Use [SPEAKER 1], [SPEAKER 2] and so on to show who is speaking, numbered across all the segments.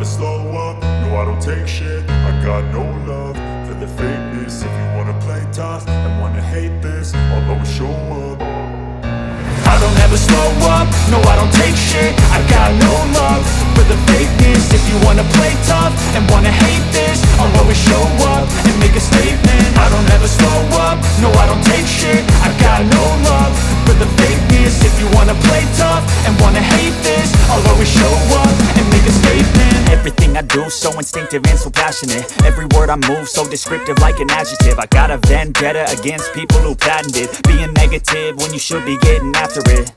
[SPEAKER 1] slow up, no I don't take shit. I got no love for the fakeness. If you wanna play tough and wanna hate this, I'll always show up. I don't ever slow up, no I don't take shit. I got no love for the fakeness. If you wanna play tough and wanna hate this, I'll always show up and make a statement. I don't ever slow up, no I don't take shit. I got no love for the fakeness. If you wanna play tough and wanna hate this, I'll always show up and make a statement.
[SPEAKER 2] Everything I do so instinctive and so passionate. Every word I move so descriptive like an adjective. I got a vendetta against people who patented being negative when you should be getting after it.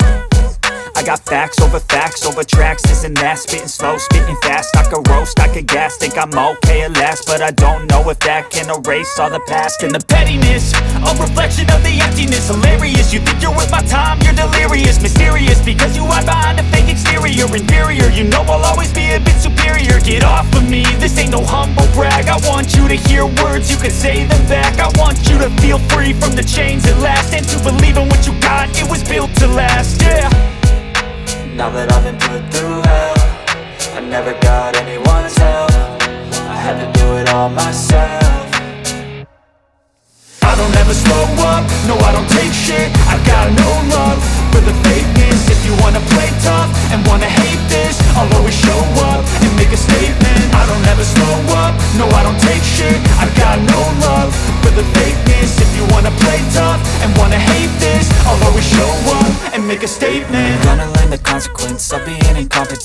[SPEAKER 2] I got facts over tracks, this and that. Spitting slow, spitting fast, I could roast, I could gas. Think I'm okay at last, but I don't know if that can erase all the past. And the pettiness, a reflection of the emptiness. Hilarious, you think you're worth my time, you're delirious. Mysterious, because you hide behind a fake exterior. Inferior, you know I'll always be a bit superior. Get off of me, this ain't no humble brag. I want you to hear words, you can say them back. I want you to feel free from the chains at last, and to believe in what you got, it was built to last, yeah.
[SPEAKER 3] Now that I've been put through hell, I never got anyone's help. I had to do it all myself.
[SPEAKER 1] I don't ever slow up, no I don't take shit. I got no love for the fakeness. If you wanna play tough and wanna hate this, I'll always show up and make a statement. I don't ever slow up, no I don't take shit. I got no love for the fakeness. If you wanna play tough and wanna hate this, I'll always show up and make a statement.
[SPEAKER 3] Gonna learn the consequence of being incompetent.